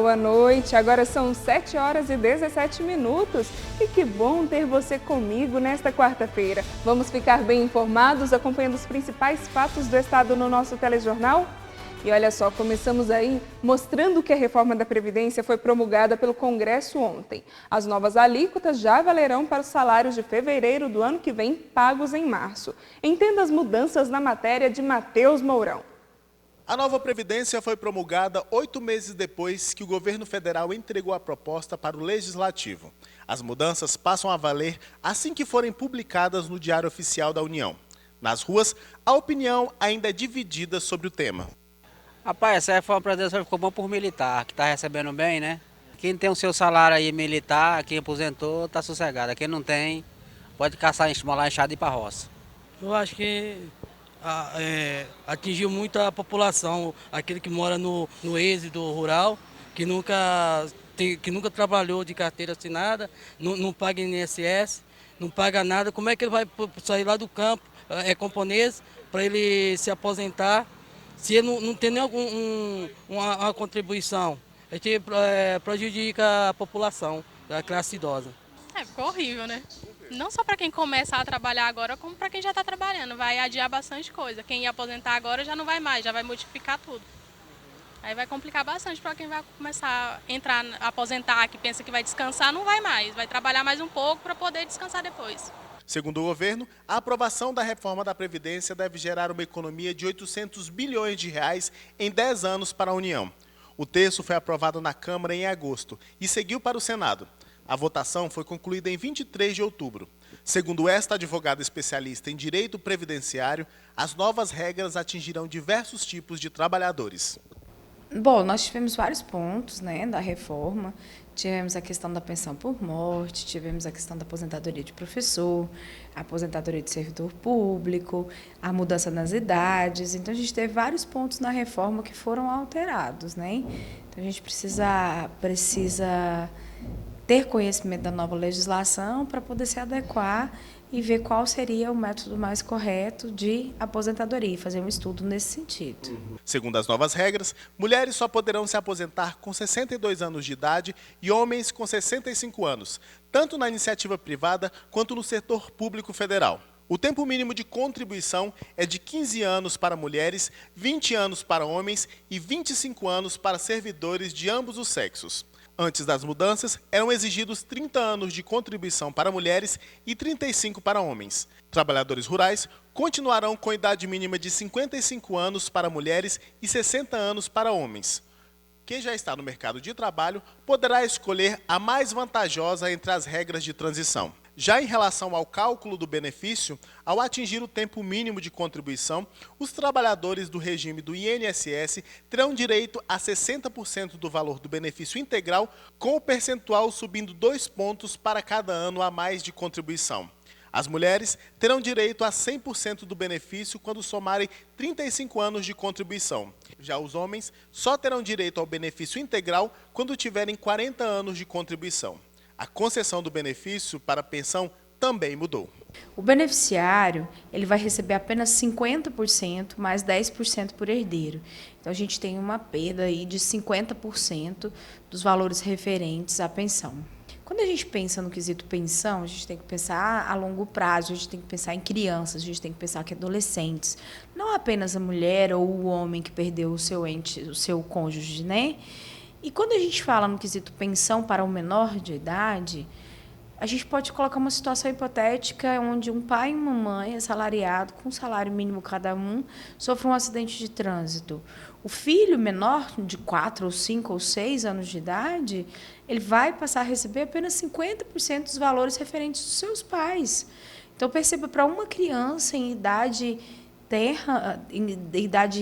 boa noite. Agora são 7 horas e 17 minutos. E que bom ter você comigo nesta quarta-feira. Vamos ficar bem informados, acompanhando os principais fatos do Estado no nosso telejornal? E olha só, começamos aí mostrando que a reforma da Previdência foi promulgada pelo Congresso ontem. As novas alíquotas já valerão para os salários de fevereiro do ano que vem, pagos em março. Entenda as mudanças na matéria de Matheus Mourão. A nova Previdência foi promulgada 8 meses depois que o governo federal entregou a proposta para o Legislativo. As mudanças passam a valer assim que forem publicadas no Diário Oficial da União. Nas ruas, a opinião ainda é dividida sobre o tema. Rapaz, essa reforma presidencial ficou bom por militar, que está recebendo bem, né? Quem tem o seu salário aí militar, quem aposentou, está sossegado. Quem não tem, pode caçar, molar enxada e ir para a roça. Eu acho que atingiu muito a população, aquele que mora no êxodo rural, que nunca trabalhou de carteira assinada, não paga INSS, não paga nada. Como é que ele vai sair lá do campo, camponês, para ele se aposentar, se ele não tem nenhuma contribuição? A gente prejudica a população, a classe idosa. Ficou horrível, né? Não só para quem começa a trabalhar agora, como para quem já está trabalhando. Vai adiar bastante coisa. Quem ia aposentar agora já não vai mais, já vai modificar tudo. Aí vai complicar bastante para quem vai começar a entrar, aposentar, que pensa que vai descansar, não vai mais. Vai trabalhar mais um pouco para poder descansar depois. Segundo o governo, a aprovação da reforma da Previdência deve gerar uma economia de 800 bilhões de reais em 10 anos para a União. O texto foi aprovado na Câmara em agosto e seguiu para o Senado. A votação foi concluída em 23 de outubro. Segundo esta advogada especialista em direito previdenciário, as novas regras atingirão diversos tipos de trabalhadores. Bom, nós tivemos vários pontos, né, da reforma. Tivemos a questão da pensão por morte, tivemos a questão da aposentadoria de professor, a aposentadoria de servidor público, a mudança nas idades. Então, a gente teve vários pontos na reforma que foram alterados, né? Então, a gente precisa ter conhecimento da nova legislação para poder se adequar e ver qual seria o método mais correto de aposentadoria, fazer um estudo nesse sentido. Segundo as novas regras, mulheres só poderão se aposentar com 62 anos de idade e homens com 65 anos, tanto na iniciativa privada quanto no setor público federal. O tempo mínimo de contribuição é de 15 anos para mulheres, 20 anos para homens e 25 anos para servidores de ambos os sexos. Antes das mudanças, eram exigidos 30 anos de contribuição para mulheres e 35 para homens. Trabalhadores rurais continuarão com idade mínima de 55 anos para mulheres e 60 anos para homens. Quem já está no mercado de trabalho poderá escolher a mais vantajosa entre as regras de transição. Já em relação ao cálculo do benefício, ao atingir o tempo mínimo de contribuição, os trabalhadores do regime do INSS terão direito a 60% do valor do benefício integral, com o percentual subindo 2 pontos para cada ano a mais de contribuição. As mulheres terão direito a 100% do benefício quando somarem 35 anos de contribuição. Já os homens só terão direito ao benefício integral quando tiverem 40 anos de contribuição. A concessão do benefício para a pensão também mudou. O beneficiário ele vai receber apenas 50% mais 10% por herdeiro. Então, a gente tem uma perda aí de 50% dos valores referentes à pensão. Quando a gente pensa no quesito pensão, a gente tem que pensar a longo prazo, a gente tem que pensar em crianças, a gente tem que pensar que adolescentes, não apenas a mulher ou o homem que perdeu o seu ente, o seu cônjuge, né? E quando a gente fala no quesito pensão para o menor de idade, a gente pode colocar uma situação hipotética onde um pai e uma mãe assalariado, com salário mínimo cada um, sofrem um acidente de trânsito. O filho menor, de 4 ou 5 ou 6 anos de idade, ele vai passar a receber apenas 50% dos valores referentes dos seus pais. Então, perceba, para uma criança em idade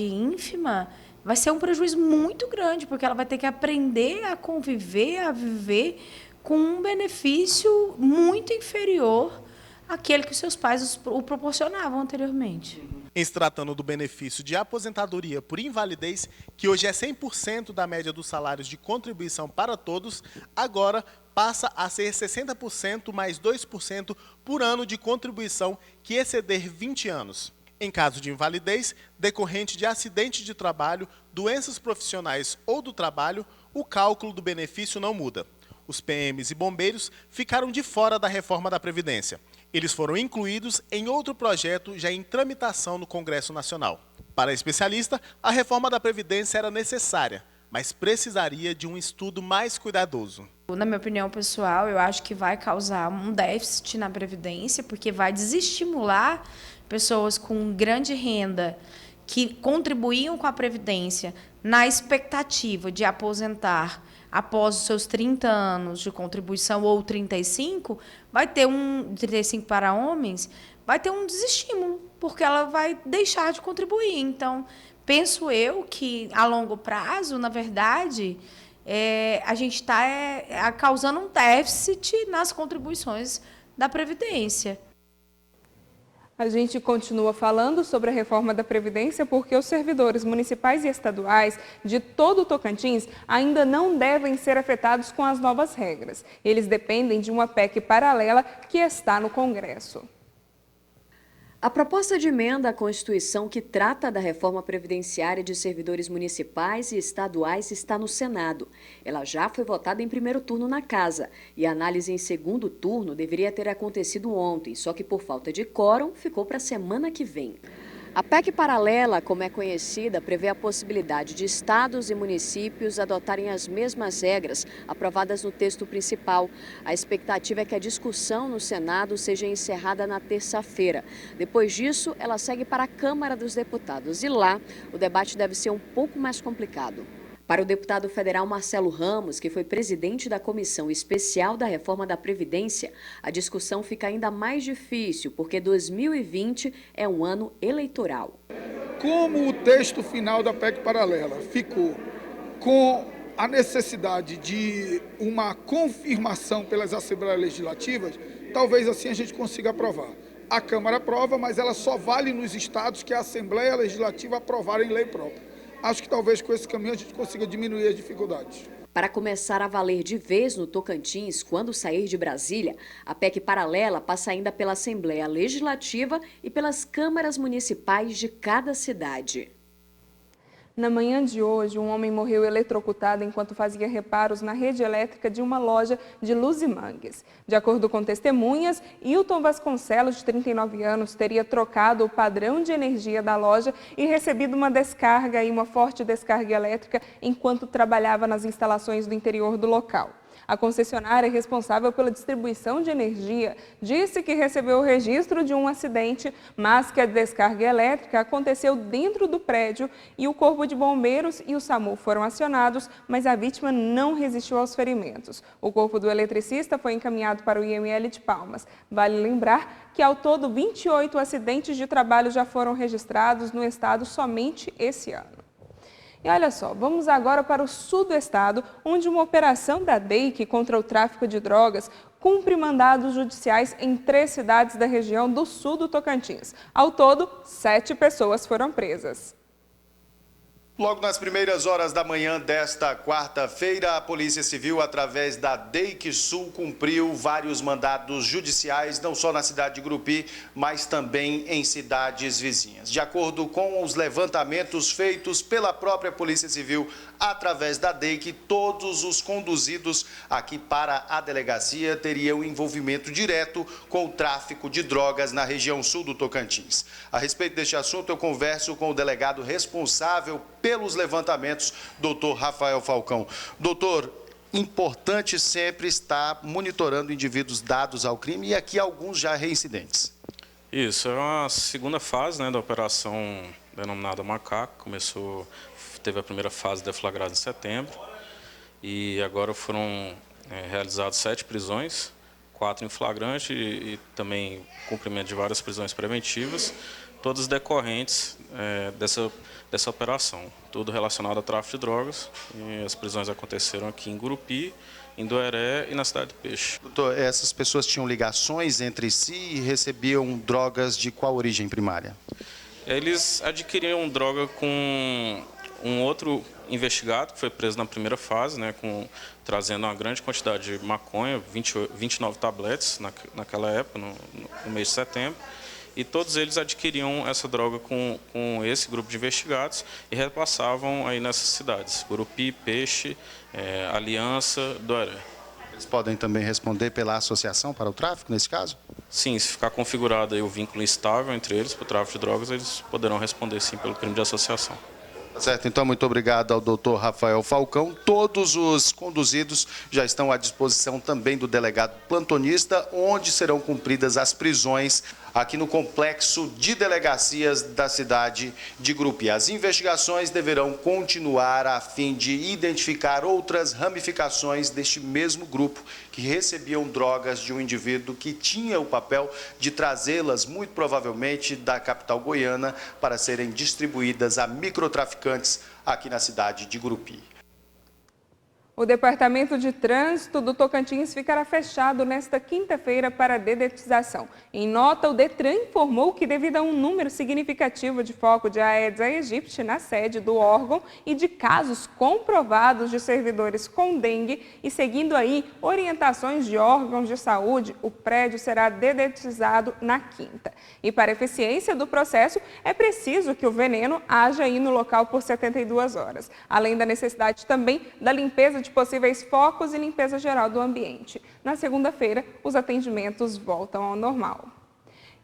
ínfima, vai ser um prejuízo muito grande, porque ela vai ter que aprender a conviver, a viver com um benefício muito inferior àquele que os seus pais o proporcionavam anteriormente. Em se tratando do benefício de aposentadoria por invalidez, que hoje é 100% da média dos salários de contribuição para todos, agora passa a ser 60% mais 2% por ano de contribuição que exceder 20 anos. Em caso de invalidez, decorrente de acidente de trabalho, doenças profissionais ou do trabalho, o cálculo do benefício não muda. Os PMs e bombeiros ficaram de fora da reforma da Previdência. Eles foram incluídos em outro projeto já em tramitação no Congresso Nacional. Para a especialista, a reforma da Previdência era necessária, mas precisaria de um estudo mais cuidadoso. Na minha opinião pessoal, eu acho que vai causar um déficit na Previdência, porque vai desestimular pessoas com grande renda que contribuíam com a Previdência na expectativa de aposentar após os seus 30 anos de contribuição ou 35, vai ter 35 para homens, vai ter um desestímulo, porque ela vai deixar de contribuir. Então, penso eu que, a longo prazo, na verdade, a gente está causando um déficit nas contribuições da Previdência. A gente continua falando sobre a reforma da Previdência porque os servidores municipais e estaduais de todo o Tocantins ainda não devem ser afetados com as novas regras. Eles dependem de uma PEC paralela que está no Congresso. A proposta de emenda à Constituição que trata da reforma previdenciária de servidores municipais e estaduais está no Senado. Ela já foi votada em primeiro turno na Casa e a análise em segundo turno deveria ter acontecido ontem, só que por falta de quórum ficou para a semana que vem. A PEC paralela, como é conhecida, prevê a possibilidade de estados e municípios adotarem as mesmas regras aprovadas no texto principal. A expectativa é que a discussão no Senado seja encerrada na terça-feira. Depois disso, ela segue para a Câmara dos Deputados e lá o debate deve ser um pouco mais complicado. Para o deputado federal Marcelo Ramos, que foi presidente da Comissão Especial da Reforma da Previdência, a discussão fica ainda mais difícil, porque 2020 é um ano eleitoral. Como o texto final da PEC paralela ficou com a necessidade de uma confirmação pelas Assembleias Legislativas, talvez assim a gente consiga aprovar. A Câmara aprova, mas ela só vale nos estados que a Assembleia Legislativa aprovar em lei própria. Acho que talvez com esse caminho a gente consiga diminuir as dificuldades. Para começar a valer de vez no Tocantins, quando sair de Brasília, a PEC paralela passa ainda pela Assembleia Legislativa e pelas câmaras municipais de cada cidade. Na manhã de hoje, um homem morreu eletrocutado enquanto fazia reparos na rede elétrica de uma loja de Luzimangues. De acordo com testemunhas, Hilton Vasconcelos, de 39 anos, teria trocado o padrão de energia da loja e recebido uma descarga e uma forte descarga elétrica enquanto trabalhava nas instalações do interior do local. A concessionária responsável pela distribuição de energia disse que recebeu o registro de um acidente, mas que a descarga elétrica aconteceu dentro do prédio e o Corpo de Bombeiros e o SAMU foram acionados, mas a vítima não resistiu aos ferimentos. O corpo do eletricista foi encaminhado para o IML de Palmas. Vale lembrar que, ao todo, 28 acidentes de trabalho já foram registrados no estado somente esse ano. E olha só, vamos agora para o sul do estado, onde uma operação da DEIC contra o tráfico de drogas cumpre mandados judiciais em 3 cidades da região do sul do Tocantins. Ao todo, 7 pessoas foram presas. Logo nas primeiras horas da manhã desta quarta-feira, a Polícia Civil, através da DEIC Sul, cumpriu vários mandados judiciais, não só na cidade de Grupi, mas também em cidades vizinhas. De acordo com os levantamentos feitos pela própria Polícia Civil, através da DEIC, todos os conduzidos aqui para a delegacia teriam envolvimento direto com o tráfico de drogas na região sul do Tocantins. A respeito deste assunto, eu converso com o delegado responsável pelos levantamentos, doutor Rafael Falcão. Doutor, importante sempre estar monitorando indivíduos dados ao crime e aqui alguns já reincidentes. Isso, é uma segunda fase, da operação denominada Macaco. Teve a primeira fase deflagrada em setembro e agora foram realizadas 7 prisões, 4 em flagrante e também cumprimento de várias prisões preventivas, todas decorrentes dessa operação, tudo relacionado a tráfico de drogas. E as prisões aconteceram aqui em Gurupi, em Doeré e na cidade de Peixe. Doutor, essas pessoas tinham ligações entre si e recebiam drogas de qual origem primária? Eles adquiriram droga com um outro investigado, que foi preso na primeira fase, trazendo uma grande quantidade de maconha, 29 tabletes naquela época, no mês de setembro. e todos eles adquiriam essa droga com esse grupo de investigados e repassavam aí nessas cidades, Gurupi, Peixe, Aliança, Doré. Eles podem também responder pela associação para o tráfico, nesse caso? Sim, se ficar configurado aí o vínculo instável entre eles para o tráfico de drogas, eles poderão responder sim pelo crime de associação. Certo, então muito obrigado ao doutor Rafael Falcão. Todos os conduzidos já estão à disposição também do delegado plantonista, onde serão cumpridas as prisões aqui no complexo de delegacias da cidade de Gurupi. As investigações deverão continuar a fim de identificar outras ramificações deste mesmo grupo que recebiam drogas de um indivíduo que tinha o papel de trazê-las, muito provavelmente, da capital goiana para serem distribuídas a microtraficantes aqui na cidade de Gurupi. O Departamento de Trânsito do Tocantins ficará fechado nesta quinta-feira para dedetização. Em nota, o Detran informou que, devido a um número significativo de foco de Aedes aegypti na sede do órgão e de casos comprovados de servidores com dengue e seguindo aí orientações de órgãos de saúde, o prédio será dedetizado na quinta. E para a eficiência do processo, é preciso que o veneno haja aí no local por 72 horas, além da necessidade também da limpeza de possíveis focos e limpeza geral do ambiente. Na segunda-feira, os atendimentos voltam ao normal.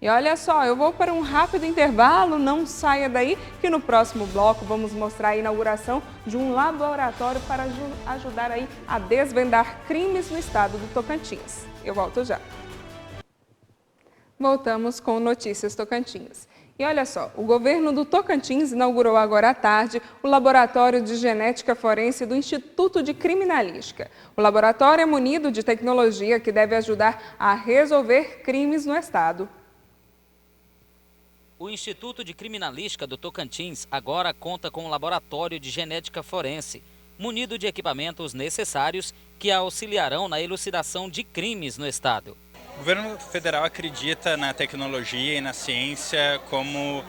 E olha só, eu vou para um rápido intervalo, não saia daí, que no próximo bloco vamos mostrar a inauguração de um laboratório para ajudar aí a desvendar crimes no estado do Tocantins. Eu volto já. Voltamos com Notícias Tocantins. E olha só, o governo do Tocantins inaugurou agora à tarde o Laboratório de Genética Forense do Instituto de Criminalística. O laboratório é munido de tecnologia que deve ajudar a resolver crimes no estado. O Instituto de Criminalística do Tocantins agora conta com um laboratório de genética forense, munido de equipamentos necessários que auxiliarão na elucidação de crimes no estado. O governo federal acredita na tecnologia e na ciência como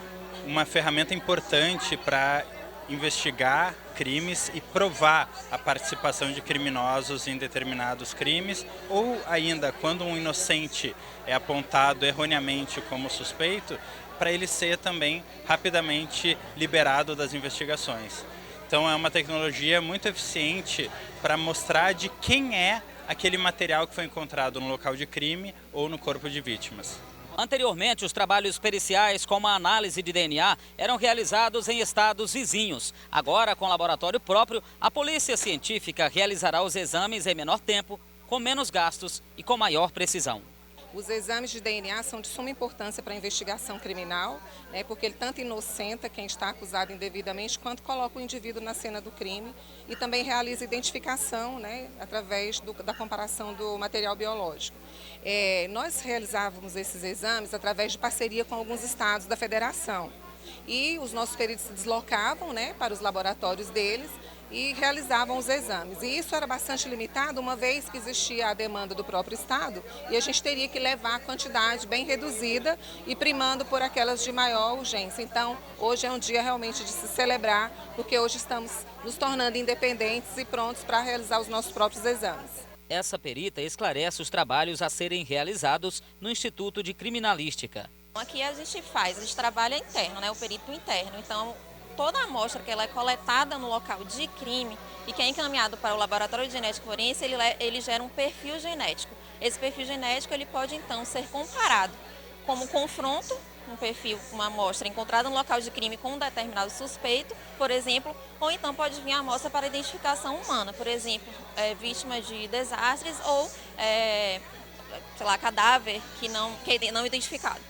uma ferramenta importante para investigar crimes e provar a participação de criminosos em determinados crimes, ou ainda, quando um inocente é apontado erroneamente como suspeito, para ele ser também rapidamente liberado das investigações. Então é uma tecnologia muito eficiente para mostrar de quem é aquele material que foi encontrado no local de crime ou no corpo de vítimas. Anteriormente, os trabalhos periciais, como a análise de DNA, eram realizados em estados vizinhos. Agora, com laboratório próprio, a polícia científica realizará os exames em menor tempo, com menos gastos e com maior precisão. Os exames de DNA são de suma importância para a investigação criminal, né, porque ele tanto inocenta quem está acusado indevidamente, quanto coloca o indivíduo na cena do crime e também realiza identificação, né, através da comparação do material biológico. Nós realizávamos esses exames através de parceria com alguns estados da federação. E os nossos peritos se deslocavam, né, para os laboratórios deles e realizavam os exames. E isso era bastante limitado, uma vez que existia a demanda do próprio estado e a gente teria que levar a quantidade bem reduzida e primando por aquelas de maior urgência. Então, hoje é um dia realmente de se celebrar, porque hoje estamos nos tornando independentes e prontos para realizar os nossos próprios exames. Essa perita esclarece os trabalhos a serem realizados no Instituto de Criminalística. Aqui a gente trabalha interno, né, o perito interno. Então, toda a amostra que ela é coletada no local de crime e que é encaminhado para o laboratório de genética forense, ele gera um perfil genético. Esse perfil genético ele pode então ser comparado como confronto, um perfil, uma amostra encontrada no local de crime com um determinado suspeito, por exemplo, ou então pode vir a amostra para identificação humana, por exemplo, vítima de desastres ou, cadáver que não identificado.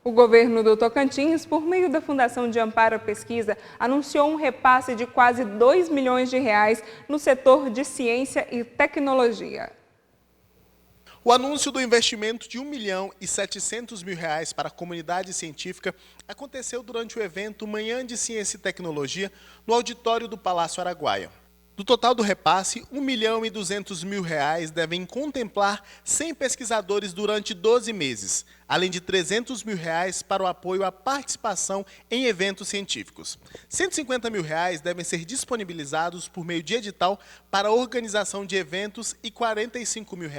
O governo do Tocantins, por meio da Fundação de Amparo à Pesquisa, anunciou um repasse de quase R$2 milhões no setor de ciência e tecnologia. O anúncio do investimento de R$1 milhão e 700 mil para a comunidade científica aconteceu durante o evento Manhã de Ciência e Tecnologia no auditório do Palácio Araguaia. Do total do repasse, R$1 milhão e 200 mil devem contemplar 100 pesquisadores durante 12 meses, além de R$300 mil para o apoio à participação em eventos científicos. R$150 mil devem ser disponibilizados por meio de edital para a organização de eventos e R$45 mil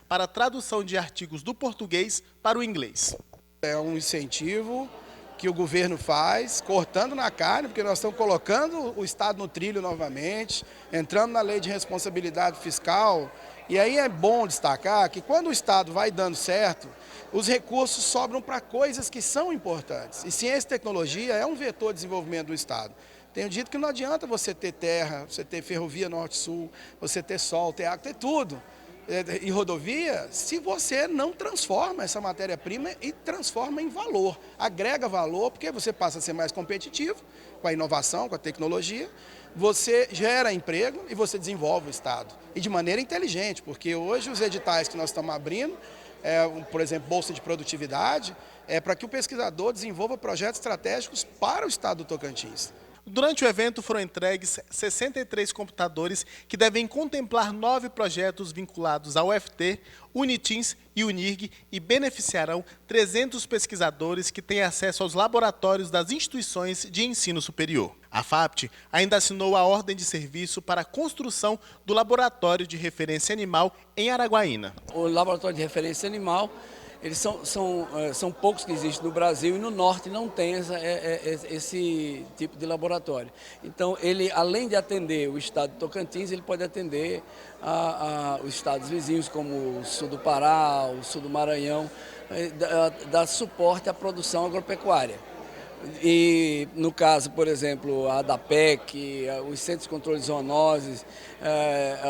para a tradução de artigos do português para o inglês. É um incentivo que o governo faz, cortando na carne, porque nós estamos colocando o Estado no trilho novamente, entrando na lei de responsabilidade fiscal. E aí é bom destacar que quando o Estado vai dando certo, os recursos sobram para coisas que são importantes. E ciência e tecnologia é um vetor de desenvolvimento do Estado. Tenho dito que não adianta você ter terra, você ter ferrovia norte-sul, você ter sol, ter água, ter tudo. E rodovia, se você não transforma essa matéria-prima e transforma em valor, agrega valor, porque você passa a ser mais competitivo com a inovação, com a tecnologia, você gera emprego e você desenvolve o Estado. E de maneira inteligente, porque hoje os editais que nós estamos abrindo, por exemplo, Bolsa de Produtividade, é para que o pesquisador desenvolva projetos estratégicos para o Estado do Tocantins. Durante o evento foram entregues 63 computadores que devem contemplar 9 projetos vinculados ao UFT, Unitins e Unirg e beneficiarão 300 pesquisadores que têm acesso aos laboratórios das instituições de ensino superior. A FAPT ainda assinou a ordem de serviço para a construção do Laboratório de Referência Animal em Araguaína. O Laboratório de Referência Animal, eles são poucos que existem no Brasil e no Norte não tem esse tipo de laboratório. Então, ele, além de atender o estado de Tocantins, ele pode atender os estados vizinhos, como o sul do Pará, o sul do Maranhão, dar suporte à produção agropecuária. E, no caso, por exemplo, a ADAPEC, os Centros de Controle de Zoonoses,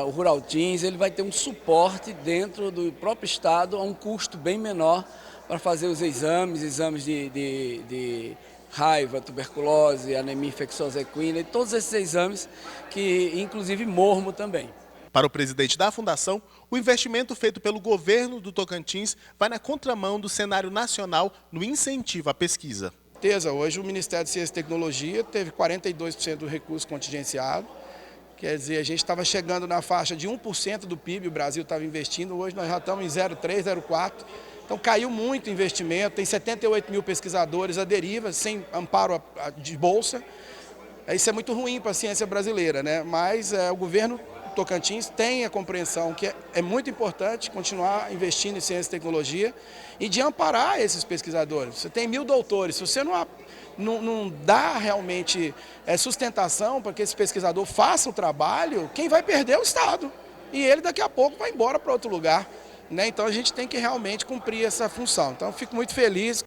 o Ruraltins, ele vai ter um suporte dentro do próprio estado a um custo bem menor para fazer os exames de raiva, tuberculose, anemia infecciosa equina e todos esses exames, que inclusive mormo também. Para o presidente da Fundação, o investimento feito pelo governo do Tocantins vai na contramão do cenário nacional no incentivo à pesquisa. Hoje o Ministério de Ciência e Tecnologia teve 42% do recurso contingenciado, quer dizer, a gente estava chegando na faixa de 1% do PIB, o Brasil estava investindo, hoje nós já estamos em 0,3%, 0,4%, então caiu muito o investimento, tem 78 mil pesquisadores à deriva, sem amparo de bolsa, isso é muito ruim para a ciência brasileira, né? Mas o governo Tocantins tem a compreensão que é muito importante continuar investindo em ciência e tecnologia e de amparar esses pesquisadores. Você tem 1000 doutores, se você não dá realmente sustentação para que esse pesquisador faça o trabalho, quem vai perder é o Estado. E ele daqui a pouco vai embora para outro lugar, né? Então a gente tem que realmente cumprir essa função. Então eu fico muito feliz.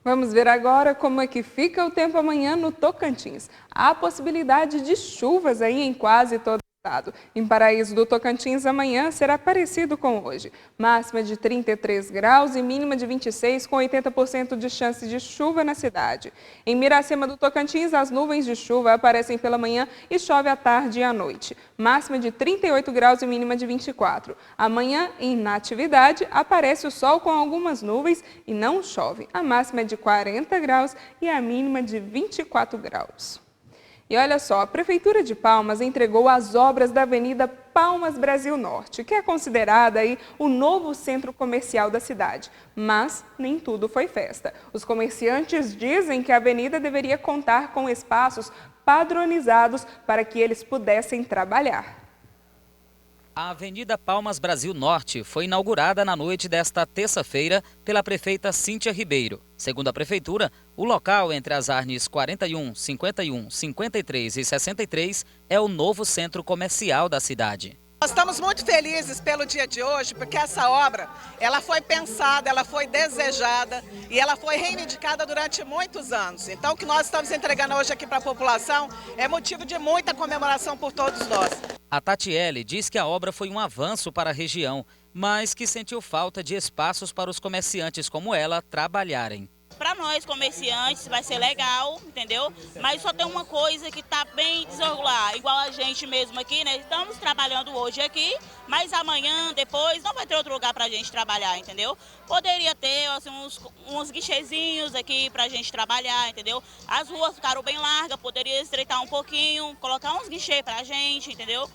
Vamos ver agora como é que fica o tempo amanhã no Tocantins. Há possibilidade de chuvas aí em quase todo o estado. Em Paraíso do Tocantins, amanhã será parecido com hoje. Máxima de 33 graus e mínima de 26, com 80% de chance de chuva na cidade. Em Miracema do Tocantins, as nuvens de chuva aparecem pela manhã e chove à tarde e à noite. Máxima de 38 graus e mínima de 24. Amanhã, em Natividade, aparece o sol com algumas nuvens e não chove. A máxima é de 40 graus e a mínima de 24 graus. E olha só, a Prefeitura de Palmas entregou as obras da Avenida Palmas Brasil Norte, que é considerada aí o novo centro comercial da cidade. Mas nem tudo foi festa. Os comerciantes dizem que a avenida deveria contar com espaços padronizados para que eles pudessem trabalhar. A Avenida Palmas Brasil Norte foi inaugurada na noite desta terça-feira pela prefeita Cíntia Ribeiro. Segundo a prefeitura, o local entre as arnes 41, 51, 53 e 63 é o novo centro comercial da cidade. Nós estamos muito felizes pelo dia de hoje, porque essa obra, ela foi pensada, ela foi desejada e ela foi reivindicada durante muitos anos. Então, o que nós estamos entregando hoje aqui para a população é motivo de muita comemoração por todos nós. A Tatiele diz que a obra foi um avanço para a região, mas que sentiu falta de espaços para os comerciantes como ela trabalharem. Para nós, comerciantes, vai ser legal, entendeu? Mas só tem uma coisa que está bem desregular, igual a gente mesmo aqui, né? Estamos trabalhando hoje aqui, mas amanhã, depois, não vai ter outro lugar para a gente trabalhar, entendeu? Poderia ter assim, uns guichezinhos aqui para a gente trabalhar, entendeu? As ruas ficaram bem largas, poderia estreitar um pouquinho, colocar uns guichês para a gente, entendeu?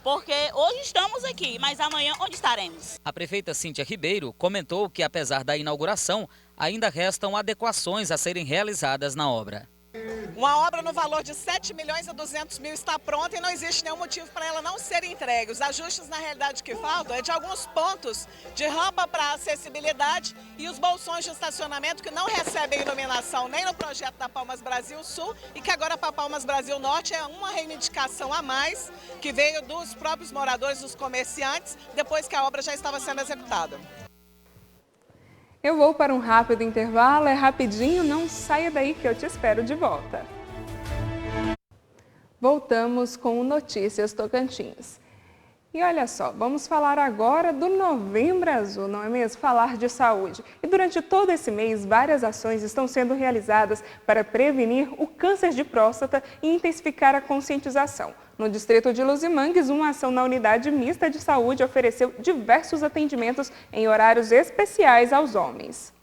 Porque hoje estamos aqui, mas amanhã onde estaremos? A prefeita Cíntia Ribeiro comentou que, apesar da inauguração, ainda restam adequações a serem realizadas na obra. Uma obra no valor de 7.200.000 está pronta e não existe nenhum motivo para ela não ser entregue. Os ajustes, na realidade, que faltam é de alguns pontos de rampa para acessibilidade e os bolsões de estacionamento que não recebem iluminação nem no projeto da Palmas Brasil Sul e que agora para Palmas Brasil Norte é uma reivindicação a mais que veio dos próprios moradores, dos comerciantes, depois que a obra já estava sendo executada. Eu vou para um rápido intervalo, é rapidinho, não saia daí que eu te espero de volta. Voltamos com Notícias Tocantins. E olha só, vamos falar agora do Novembro Azul, não é mesmo? Falar de saúde. E durante todo esse mês, várias ações estão sendo realizadas para prevenir o câncer de próstata e intensificar a conscientização. No distrito de Luzimangues, uma ação na unidade mista de saúde ofereceu diversos atendimentos em horários especiais aos homens.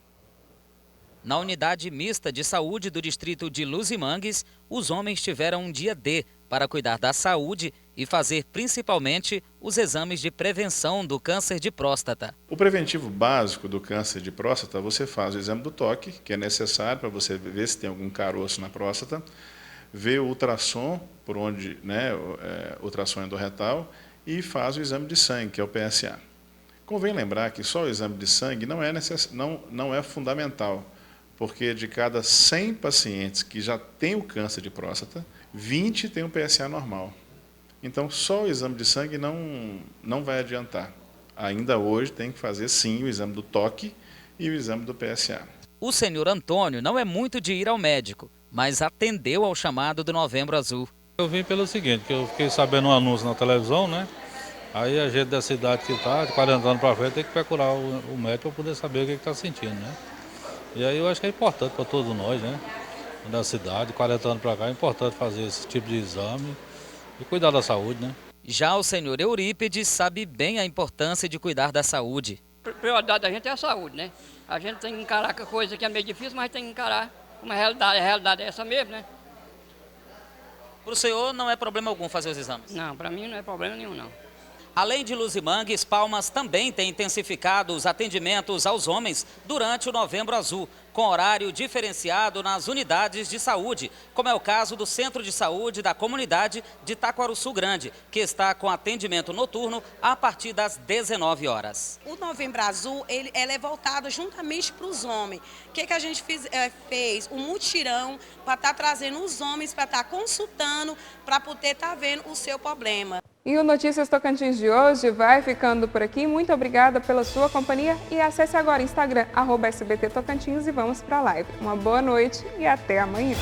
Na unidade mista de saúde do distrito de Luzimangues, os homens tiveram um dia D para cuidar da saúde e fazer principalmente os exames de prevenção do câncer de próstata. O preventivo básico do câncer de próstata, você faz o exame do toque, que é necessário para você ver se tem algum caroço na próstata, ver o ultrassom, por onde, ultrassom endorretal, e faz o exame de sangue, que é o PSA. Convém lembrar que só o exame de sangue não é fundamental, porque de cada 100 pacientes que já têm o câncer de próstata, 20 têm um PSA normal. Então, só o exame de sangue não vai adiantar. Ainda hoje tem que fazer, sim, o exame do toque e o exame do PSA. O senhor Antônio não é muito de ir ao médico, mas atendeu ao chamado do Novembro Azul. Eu vim pelo seguinte, que eu fiquei sabendo um anúncio na televisão, né? Aí a gente da cidade que está, de 40 anos para frente, tem que procurar o médico para poder saber o que está sentindo, né? E aí eu acho que é importante para todos nós, né? Da cidade, 40 anos para cá, é importante fazer esse tipo de exame e cuidar da saúde, né? Já o senhor Eurípides sabe bem a importância de cuidar da saúde. A prioridade da gente é a saúde, né? A gente tem que encarar com a coisa que é meio difícil, mas tem que encarar como a realidade é essa mesmo, né? Para o senhor não é problema algum fazer os exames? Não, para mim não é problema nenhum, não. Além de Luzimangues, Palmas também tem intensificado os atendimentos aos homens durante o Novembro Azul, com horário diferenciado nas unidades de saúde, como é o caso do Centro de Saúde da Comunidade de Taquaruçu Grande, que está com atendimento noturno a partir das 19 horas. O Novembro Azul ele é voltado juntamente para os homens. O que a gente fez? Um mutirão para estar trazendo os homens, para estar consultando, para poder estar vendo o seu problema. E o Notícias Tocantins de hoje vai ficando por aqui. Muito obrigada pela sua companhia e acesse agora o Instagram, @SBT Tocantins, e vamos para a live. Uma boa noite e até amanhã.